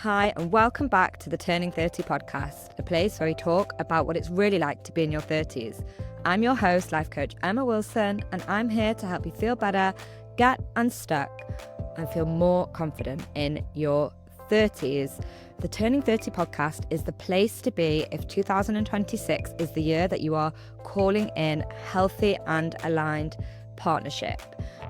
Hi, and welcome back to the Turning 30 podcast, a place where we talk about what it's really like to be in your 30s. I'm your host, life coach Emma Wilson, and I'm here to help you feel better, get unstuck, and feel more confident in your 30s. The Turning 30 podcast is the place to be if 2026 is the year that you are calling in healthy and aligned partnership.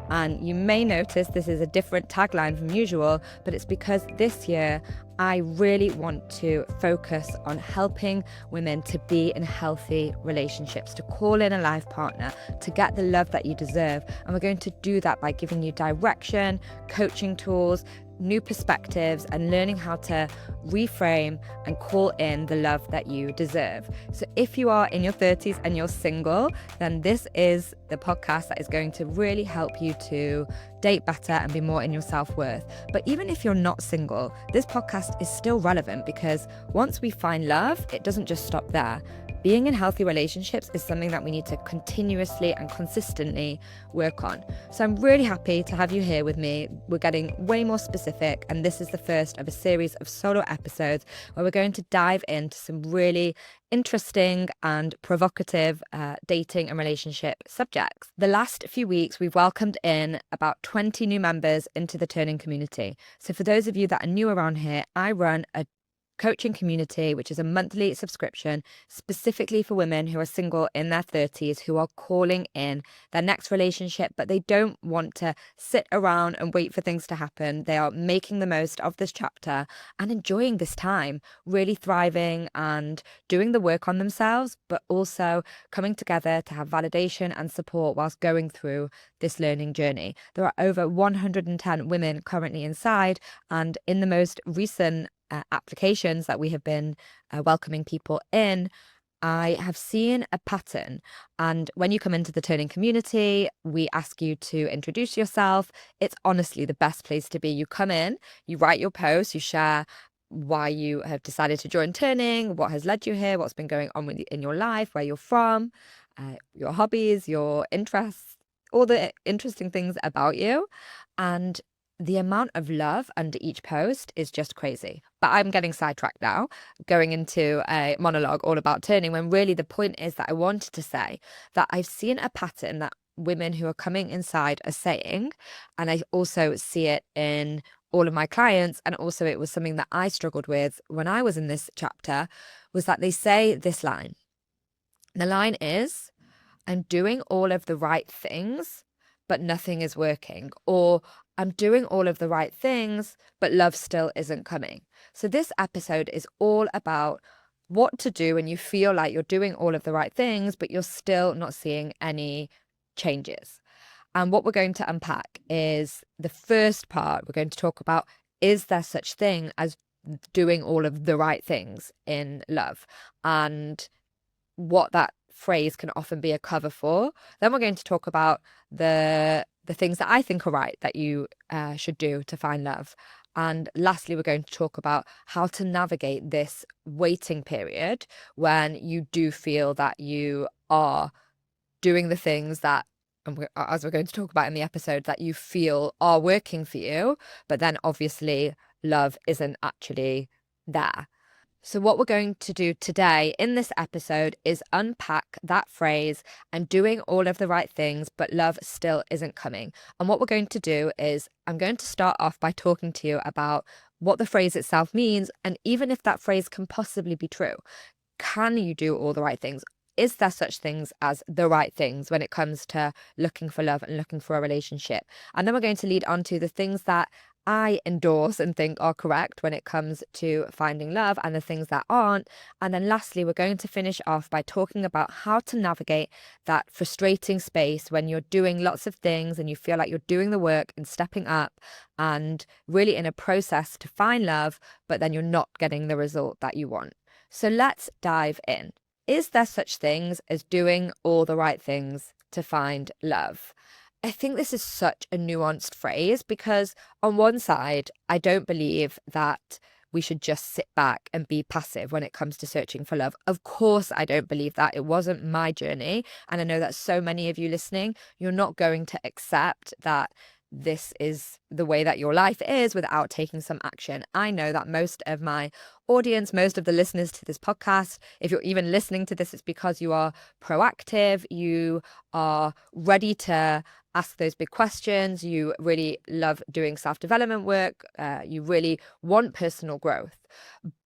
And you may notice this is a different tagline from usual, but it's because this year I really want to focus on helping women to be in healthy relationships, to call in a life partner, to get the love that you deserve. And we're going to do that by giving you direction, coaching tools, new perspectives, and learning how to reframe and call in the love that you deserve. So if you are in your 30s and you're single, then this is the podcast that is going to really help you to date better and be more in your self-worth. But even if you're not single, this podcast is still relevant because once we find love, it doesn't just stop there. Being in healthy relationships is something that we need to continuously and consistently work on. So I'm really happy to have you here with me. We're getting way more specific, and this is the first of a series of solo episodes where we're going to dive into some really interesting and provocative dating and relationship subjects. The last few weeks, we've welcomed in about 20 new members into the Turning community. So for those of you that are new around here, I run a coaching community, which is a monthly subscription specifically for women who are single in their 30s, who are calling in their next relationship, but they don't want to sit around and wait for things to happen. They are making the most of this chapter and enjoying this time, really thriving and doing the work on themselves, but also coming together to have validation and support whilst going through this learning journey. There are over 110 women currently inside, and in the most recent applications that we have been welcoming people in, I have seen a pattern. And when you come into the Turning community, we ask you to introduce yourself. It's honestly the best place to be. You come in, you write your post, you share why you have decided to join Turning, what has led you here, what's been going on with you in your life, where you're from, your hobbies, your interests, all the interesting things about you. And the amount of love under each post is just crazy. But I'm getting sidetracked now, going into a monologue all about Turning, when really the point is that I wanted to say that I've seen a pattern that women who are coming inside are saying, and I also see it in all of my clients, and also it was something that I struggled with when I was in this chapter, was that they say this line. The line is, I'm doing all of the right things, but nothing is working. Or I'm doing all of the right things, but love still isn't coming. So this episode is all about what to do when you feel like you're doing all of the right things, but you're still not seeing any changes. And what we're going to unpack is the first part. We're going to talk about, is there such thing as doing all of the right things in love? And what that phrase can often be a cover for. Then we're going to talk about the things that I think are right that you should do to find love. And lastly, we're going to talk about how to navigate this waiting period when you do feel that you are doing the things that, as we're going to talk about in the episode, that you feel are working for you, but then obviously love isn't actually there. So what we're going to do today in this episode is unpack that phrase, and doing all of the right things, but love still isn't coming. And what we're going to do is I'm going to start off by talking to you about what the phrase itself means, and even if that phrase can possibly be true. Can you do all the right things? Is there such things as the right things when it comes to looking for love and looking for a relationship? And then we're going to lead on to the things that I endorse and think are correct when it comes to finding love, and the things that aren't. And then lastly, we're going to finish off by talking about how to navigate that frustrating space when you're doing lots of things and you feel like you're doing the work and stepping up and really in a process to find love, but then you're not getting the result that you want. So let's dive in. Is there such things as doing all the right things to find love? I think this is such a nuanced phrase because on one side, I don't believe that we should just sit back and be passive when it comes to searching for love. Of course, I don't believe that. It wasn't my journey. And I know that so many of you listening, you're not going to accept that this is the way that your life is without taking some action. I know that most of my audience, most of the listeners to this podcast, if you're even listening to this, it's because you are proactive, you are ready to ask those big questions, you really love doing self-development work, you really want personal growth.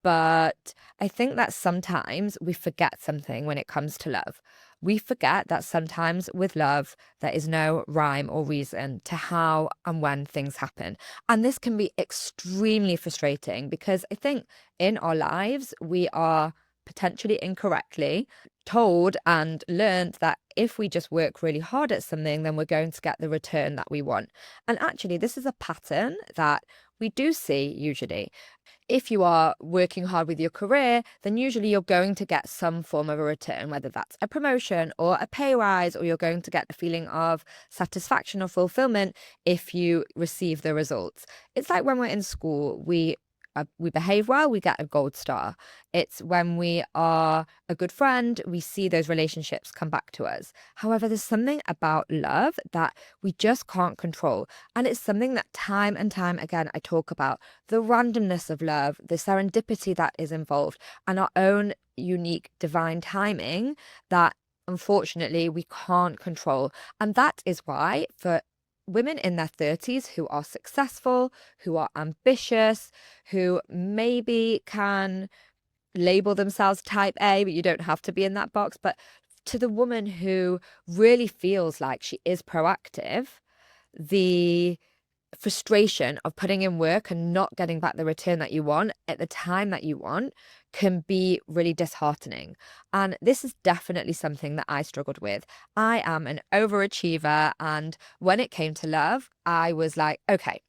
But I think that sometimes we forget something when it comes to love. We forget that sometimes with love, there is no rhyme or reason to how and when things happen. And this can be extremely frustrating because I think in our lives, we are potentially incorrectly told and learned that if we just work really hard at something, then we're going to get the return that we want. And actually, this is a pattern that we do see usually. If you are working hard with your career, then usually you're going to get some form of a return, whether that's a promotion or a pay rise, or you're going to get the feeling of satisfaction or fulfillment if you receive the results. It's like when we're in school, we behave well, we get a gold star. It's when we are a good friend, we see those relationships come back to us. However, there's something about love that we just can't control. And it's something that time and time again, I talk about the randomness of love, the serendipity that is involved, and our own unique divine timing that unfortunately we can't control. And that is why for women in their 30s who are successful, who are ambitious, who maybe can label themselves type A, but you don't have to be in that box. But to the woman who really feels like she is proactive, the frustration of putting in work and not getting back the return that you want at the time that you want can be really disheartening. And this is definitely something that I struggled with. I am an overachiever, and when it came to love, I was like, okay,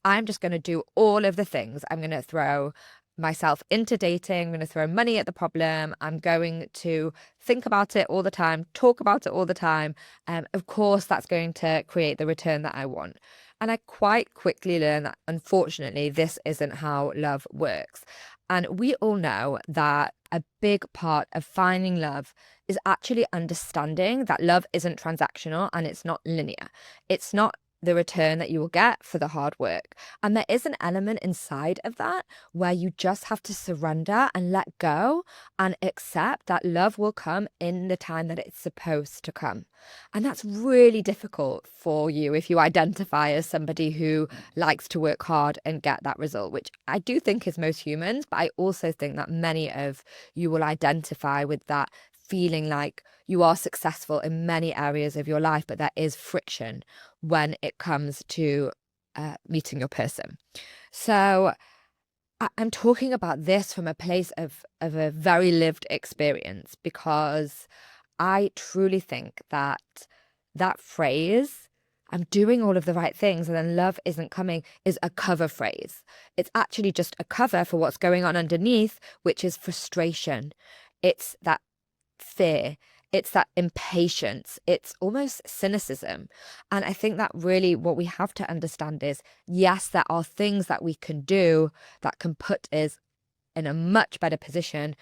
I'm just going to do all of the things. I'm going to throw myself into dating. I'm going to throw money at the problem. I'm going to think about it all the time, talk about it all the time. Of course, that's going to create the return that I want. And I quite quickly learned that, unfortunately, this isn't how love works. And we all know that a big part of finding love is actually understanding that love isn't transactional and it's not linear. It's not the return that you will get for the hard work. And there is an element inside of that where you just have to surrender and let go and accept that love will come in the time that it's supposed to come. And that's really difficult for you if you identify as somebody who likes to work hard and get that result, which I do think is most humans, but I also think that many of you will identify with that feeling like you are successful in many areas of your life, but there is friction when it comes to meeting your person. So I'm talking about this from a place of a very lived experience, because I truly think that that phrase, I'm doing all of the right things and then love isn't coming, is a cover phrase. It's actually just a cover for what's going on underneath, which is frustration. It's that fear. It's that impatience. It's almost cynicism. And I think that really what we have to understand is, yes, there are things that we can do that can put us in a much better position,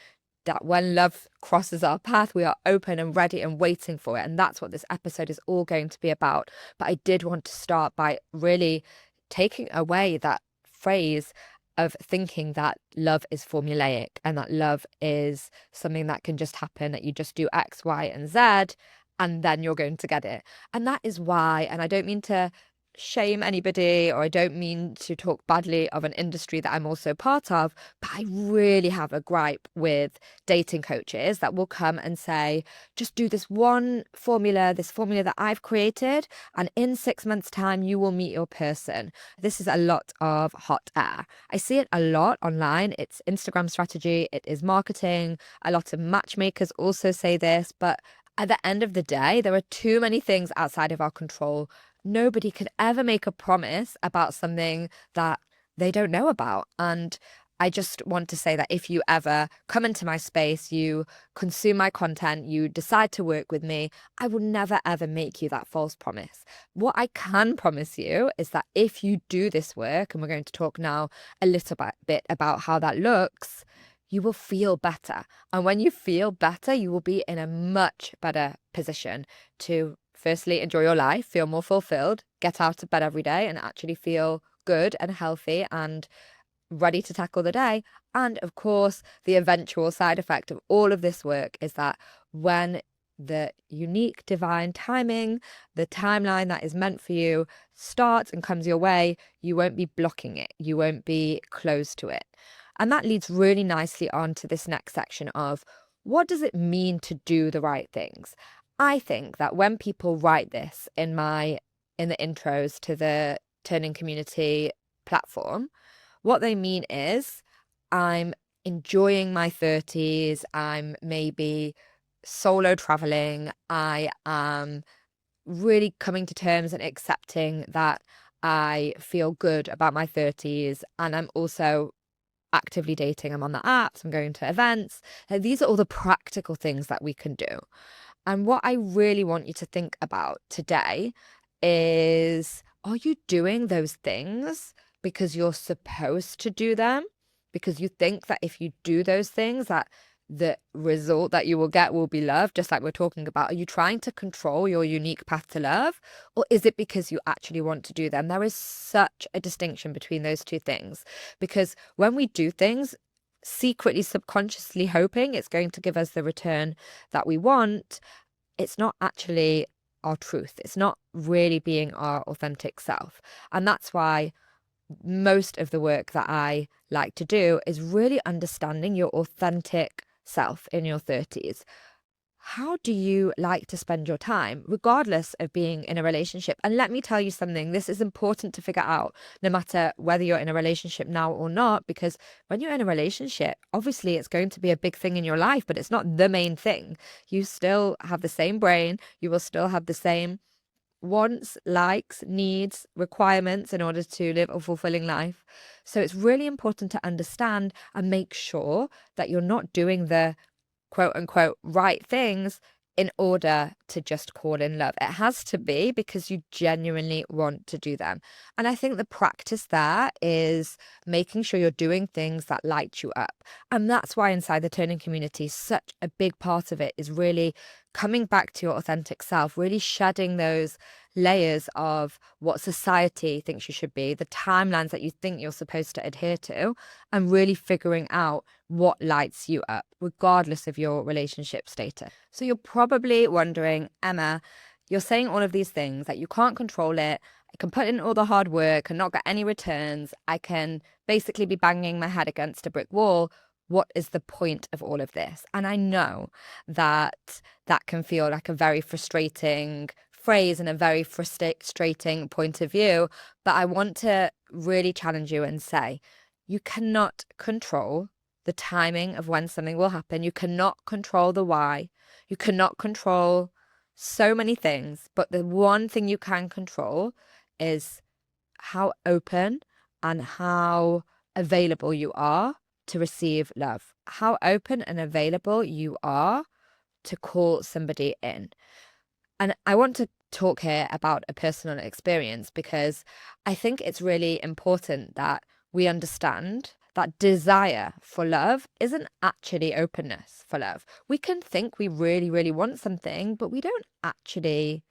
that when love crosses our path, we are open and ready and waiting for it. And that's what this episode is all going to be about. But I did want to start by really taking away that phrase of thinking that love is formulaic and that love is something that can just happen, that you just do X, Y, and Z, and then you're going to get it. And that is why, and I don't mean to shame anybody, or I don't mean to talk badly of an industry that I'm also part of, but I really have a gripe with dating coaches that will come and say, just do this one formula, this formula that I've created, and in 6 months' time, you will meet your person. This is a lot of hot air. I see it a lot online. It's Instagram strategy, it is marketing. A lot of matchmakers also say this, but at the end of the day, there are too many things outside of our control. Nobody can ever make a promise about something that they don't know about. And I just want to say that if you ever come into my space, you consume my content, you decide to work with me, I will never, ever make you that false promise. What I can promise you is that if you do this work, and we're going to talk now a little bit about how that looks, you will feel better. And when you feel better, you will be in a much better position to firstly, enjoy your life, feel more fulfilled, get out of bed every day and actually feel good and healthy and ready to tackle the day. And of course, the eventual side effect of all of this work is that when the unique divine timing, the timeline that is meant for you, starts and comes your way, you won't be blocking it. You won't be closed to it. And that leads really nicely on to this next section of what does it mean to do the right things? I think that when people write this in the intros to the Turning Community platform, what they mean is I'm enjoying my 30s, I'm maybe solo traveling, I am really coming to terms and accepting that I feel good about my 30s, and I'm also actively dating. I'm on the apps, I'm going to events. These are all the practical things that we can do. And what I really want you to think about today is, are you doing those things because you're supposed to do them? Because you think that if you do those things, that the result that you will get will be love, just like we're talking about. Are you trying to control your unique path to love? Or is it because you actually want to do them? There is such a distinction between those two things. Because when we do things, secretly, subconsciously hoping it's going to give us the return that we want, it's not actually our truth. It's not really being our authentic self. And that's why most of the work that I like to do is really understanding your authentic self in your 30s. How do you like to spend your time, regardless of being in a relationship? And let me tell you something, this is important to figure out, no matter whether you're in a relationship now or not, because when you're in a relationship, obviously it's going to be a big thing in your life, but it's not the main thing. You still have the same brain, you will still have the same wants, likes, needs, requirements in order to live a fulfilling life. So it's really important to understand and make sure that you're not doing the quote unquote right things in order to just call in love. It has to be because you genuinely want to do them. And I think the practice there is making sure you're doing things that light you up. And that's why inside the Turning Community, such a big part of it is really coming back to your authentic self, really shedding those layers of what society thinks you should be, the timelines that you think you're supposed to adhere to, and really figuring out what lights you up, regardless of your relationship status. So you're probably wondering, Emma, you're saying all of these things, that you can't control it. I can put in all the hard work and not get any returns. I can basically be banging my head against a brick wall. What is the point of all of this? And I know that that can feel like a very frustrating phrase and a very frustrating point of view, but I want to really challenge you and say, you cannot control the timing of when something will happen. You cannot control the why. You cannot control so many things, but the one thing you can control is how open and how available you are to receive love, how open and available you are to call somebody in. And I want to talk here about a personal experience because I think it's really important that we understand that desire for love isn't actually openness for love. We can think we really, really want something, but we don't actually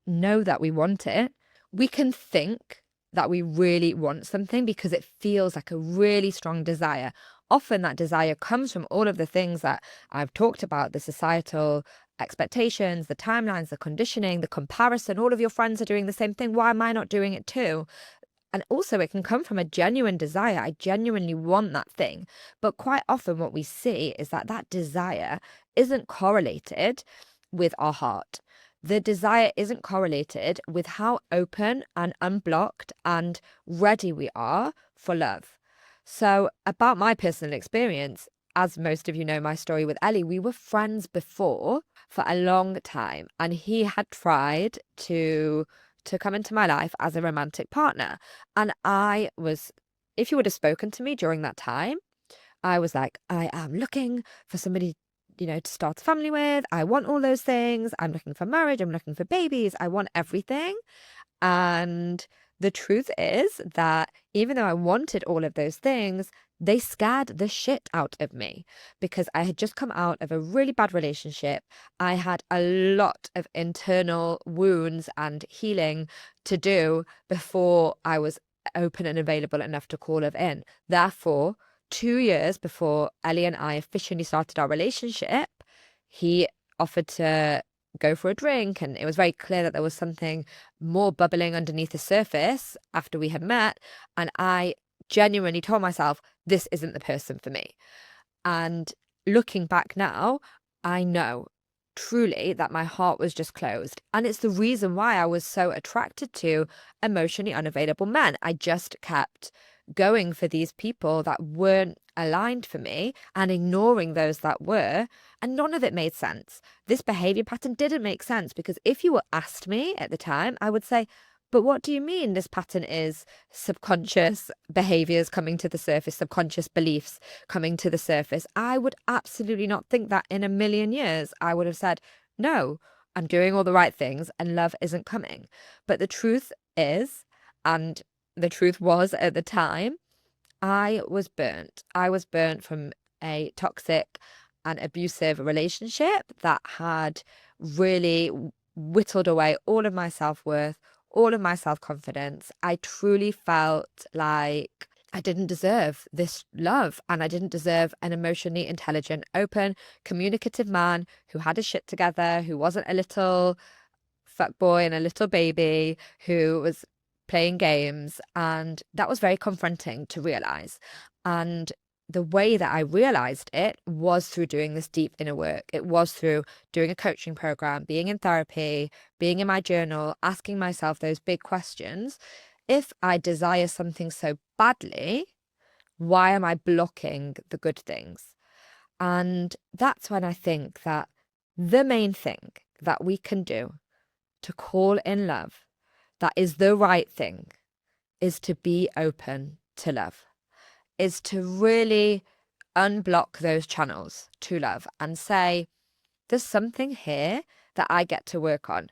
know that we want it. We can think that we really want something because it feels like a really strong desire. Often that desire comes from all of the things that I've talked about, the societal expectations, the timelines, the conditioning, the comparison. All of your friends are doing the same thing. Why am I not doing it too? And also it can come from a genuine desire. I genuinely want that thing. But quite often what we see is that that desire isn't correlated with our heart. The desire isn't correlated with how open and unblocked and ready we are for love. So about my personal experience, as most of you know my story with Ellie, we were friends before for a long time, and he had tried to come into my life as a romantic partner. And I was, if you would have spoken to me during that time, I was like, I am looking for somebody, to start a family with. I want all those things. I'm looking for marriage. I'm looking for babies. I want everything. And The truth is that even though I wanted all of those things, they scared the shit out of me because I had just come out of a really bad relationship. I had a lot of internal wounds and healing to do before I was open and available enough to call love in. Therefore, 2 years before Ellie and I officially started our relationship, he offered to go for a drink, and it was very clear that there was something more bubbling underneath the surface after we had met, and I genuinely told myself, this isn't the person for me. And looking back now, I know truly that my heart was just closed. And it's the reason why I was so attracted to emotionally unavailable men. I just kept going for these people that weren't aligned for me and ignoring those that were. And none of it made sense. This behavior pattern didn't make sense because if you were asked me at the time, I would say, but what do you mean this pattern is subconscious behaviors coming to the surface, subconscious beliefs coming to the surface? I would absolutely not think that in a million years. I would have said, no, I'm doing all the right things and love isn't coming. But the truth is, and the truth was at the time, I was burnt. I was burnt from a toxic and abusive relationship that had really whittled away all of my self-worth, all of my self-confidence. I truly felt like I didn't deserve this love, and I didn't deserve an emotionally intelligent, open, communicative man who had his shit together, who wasn't a little fuckboy and a little baby, who was playing games. And that was very confronting to realize. And the way that I realized it was through doing this deep inner work. It was through doing a coaching program, being in therapy, being in my journal, asking myself those big questions. If I desire something so badly, why am I blocking the good things? And that's when I think that the main thing that we can do to call in love, that is the right thing, is to be open to love, is to really unblock those channels to love and say, there's something here that I get to work on.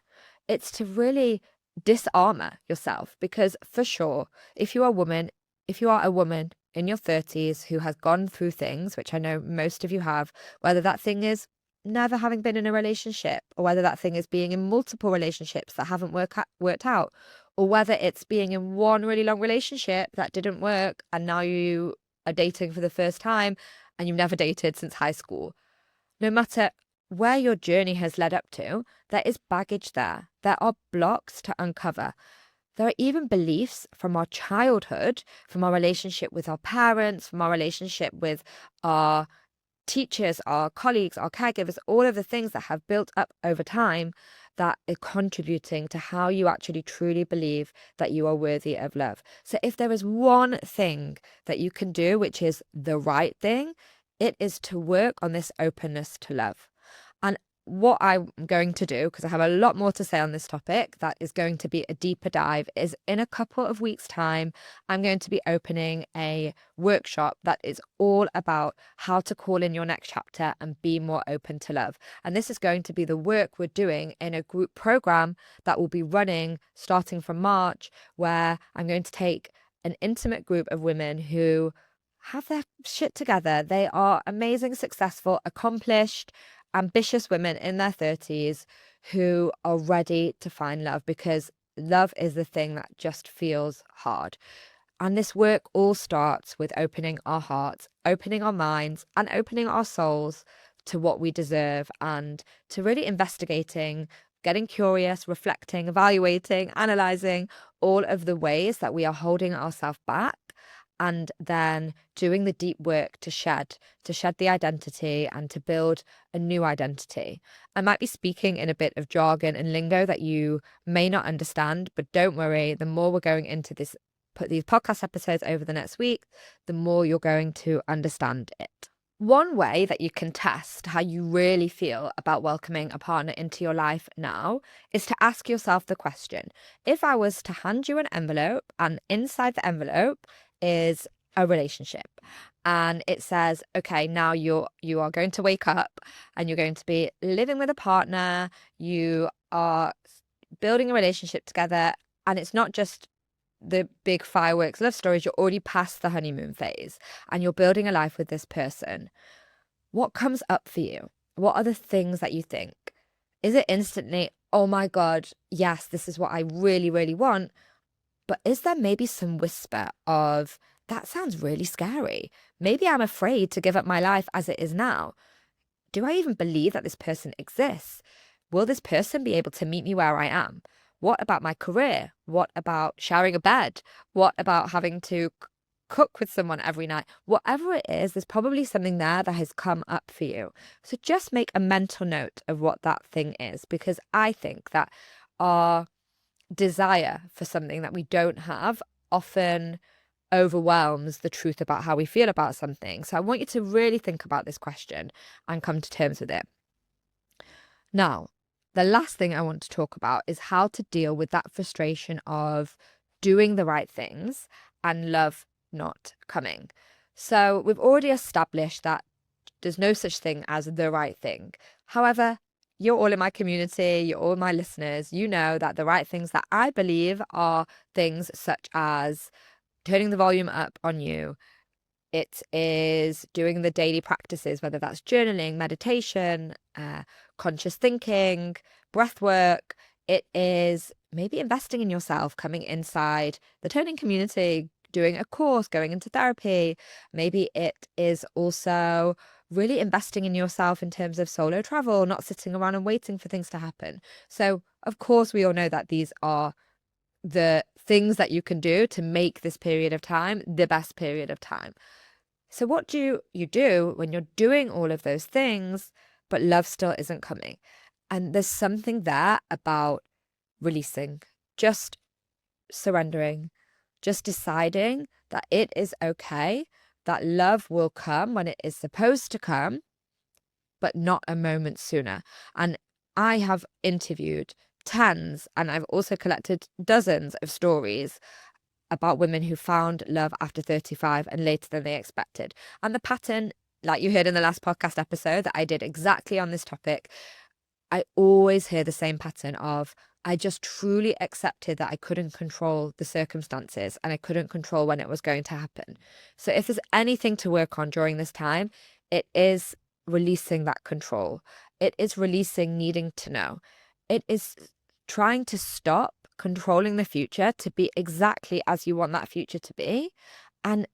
It's to really disarmor yourself, because for sure, if you are a woman in your 30s who has gone through things, which I know most of you have, whether that thing is never having been in a relationship, or whether that thing is being in multiple relationships that haven't worked out, or whether it's being in one really long relationship that didn't work and now you are dating for the first time and you've never dated since high school. No matter where your journey has led up to, there is baggage there. There are blocks to uncover. There are even beliefs from our childhood, from our relationship with our parents, from our relationship with our teachers, our colleagues, our caregivers, all of the things that have built up over time that are contributing to how you actually truly believe that you are worthy of love. So if there is one thing that you can do, which is the right thing, it is to work on this openness to love. And what I'm going to do, because I have a lot more to say on this topic, that is going to be a deeper dive, is in a couple of weeks' time, I'm going to be opening a workshop that is all about how to call in your next chapter and be more open to love. And this is going to be the work we're doing in a group program that will be running starting from March, where I'm going to take an intimate group of women who have their shit together. They are amazing, successful, accomplished, ambitious women in their 30s who are ready to find love, because love is the thing that just feels hard. And this work all starts with opening our hearts, opening our minds, and opening our souls to what we deserve, and to really investigating, getting curious, reflecting, evaluating, analyzing all of the ways that we are holding ourselves back, and then doing the deep work to shed the identity and to build a new identity. I might be speaking in a bit of jargon and lingo that you may not understand, but don't worry, the more we're going into these podcast episodes over the next week, the more you're going to understand it. One way that you can test how you really feel about welcoming a partner into your life now is to ask yourself the question: if I was to hand you an envelope, and inside the envelope is a relationship, and it says, okay, now you are going to wake up and you're going to be living with a partner, you are building a relationship together, and it's not just the big fireworks love stories. You're already past the honeymoon phase and you're building a life with this person. What comes up for you? What are the things that you think? Is it instantly, oh my God, yes, this is what I really, really want? But is there maybe some whisper of, that sounds really scary? Maybe I'm afraid to give up my life as it is now. Do I even believe that this person exists? Will this person be able to meet me where I am? What about my career? What about sharing a bed? What about having to cook with someone every night? Whatever it is, there's probably something there that has come up for you. So just make a mental note of what that thing is, because I think that our desire for something that we don't have often overwhelms the truth about how we feel about something. So I want you to really think about this question and come to terms with it. Now, the last thing I want to talk about is how to deal with that frustration of doing the right things and love not coming. So we've already established that there's no such thing as the right thing. However, you're all in my community, you're all my listeners, you know that the right things that I believe are things such as turning the volume up on you. It is doing the daily practices, whether that's journaling, meditation, conscious thinking, breath work. It is maybe investing in yourself, coming inside the turning community, doing a course, going into therapy. Maybe it is also really investing in yourself in terms of solo travel, not sitting around and waiting for things to happen. So, of course, we all know that these are the things that you can do to make this period of time the best period of time. So what do you do when you're doing all of those things, but love still isn't coming? And there's something there about releasing, just surrendering, just deciding that it is okay, that love will come when it is supposed to come, but not a moment sooner. And I have interviewed tens, and I've also collected dozens of stories about women who found love after 35 and later than they expected. And the pattern, like you heard in the last podcast episode that I did exactly on this topic, I always hear the same pattern of, I just truly accepted that I couldn't control the circumstances and I couldn't control when it was going to happen. So if there's anything to work on during this time, it is releasing that control. It is releasing needing to know. It is trying to stop controlling the future to be exactly as you want that future to be, and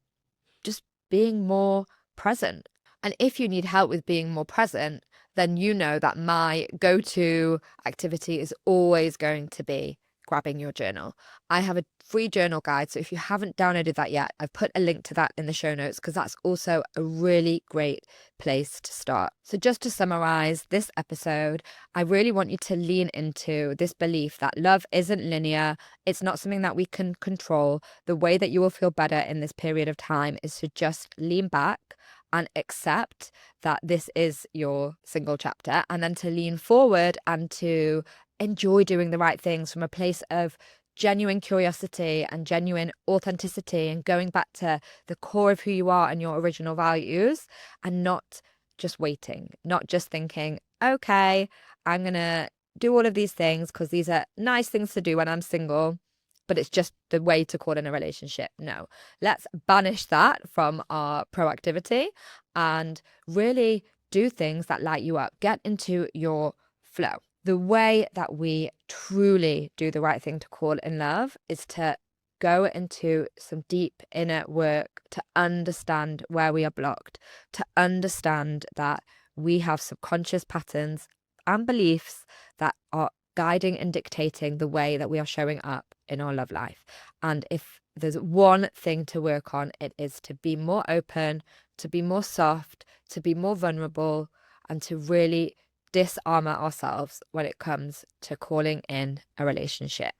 just being more present. And if you need help with being more present, then you know that my go-to activity is always going to be grabbing your journal. I have a free journal guide, so if you haven't downloaded that yet, I've put a link to that in the show notes, because that's also a really great place to start. So just to summarize this episode, I really want you to lean into this belief that love isn't linear. It's not something that we can control. The way that you will feel better in this period of time is to just lean back and accept that this is your single chapter, and then to lean forward and to enjoy doing the right things from a place of genuine curiosity and genuine authenticity, and going back to the core of who you are and your original values, and not just waiting, not just thinking, okay, I'm going to do all of these things because these are nice things to do when I'm single, but it's just the way to call in a relationship. No, let's banish that from our proactivity and really do things that light you up. Get into your flow. The way that we truly do the right thing to call in love is to go into some deep inner work to understand where we are blocked, to understand that we have subconscious patterns and beliefs that are guiding and dictating the way that we are showing up in our love life. And if there's one thing to work on, it is to be more open, to be more soft, to be more vulnerable, and to really disarmor ourselves when it comes to calling in a relationship.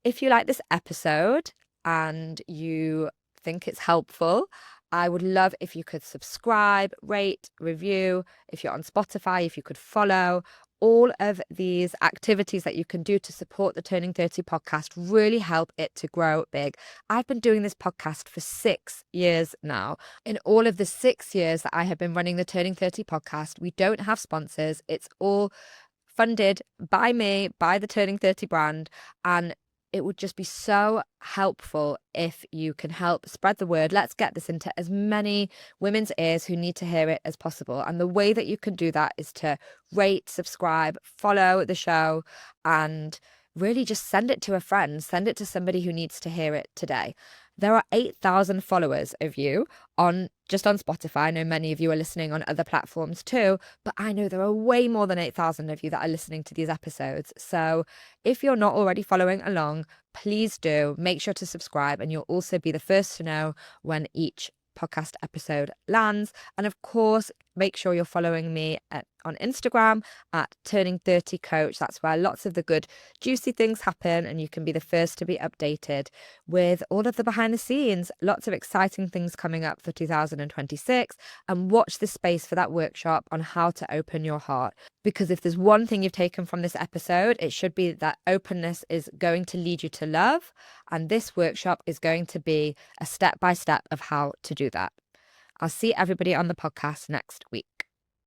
If you like this episode and you think it's helpful, I would love if you could subscribe, rate, review. If you're on Spotify, if you could follow. All of these activities that you can do to support the Turning 30 podcast really help it to grow big. I've been doing this podcast for 6 years now. In all of the 6 years that I have been running the Turning 30 podcast, we don't have sponsors. It's all funded by me, by the Turning 30 brand. And it would just be so helpful if you can help spread the word. Let's get this into as many women's ears who need to hear it as possible. And the way that you can do that is to rate, subscribe, follow the show, and really just send it to a friend, send it to somebody who needs to hear it today. There are 8,000 followers of you just on Spotify. I know many of you are listening on other platforms too, but I know there are way more than 8,000 of you that are listening to these episodes. So if you're not already following along, please do make sure to subscribe, and you'll also be the first to know when each podcast episode lands. And of course, make sure you're following me on Instagram at Turning30Coach. That's where lots of the good, juicy things happen, and you can be the first to be updated with all of the behind the scenes. Lots of exciting things coming up for 2026, and watch this space for that workshop on how to open your heart. Because if there's one thing you've taken from this episode, it should be that openness is going to lead you to love, and this workshop is going to be a step-by-step of how to do that. I'll see everybody on the podcast next week.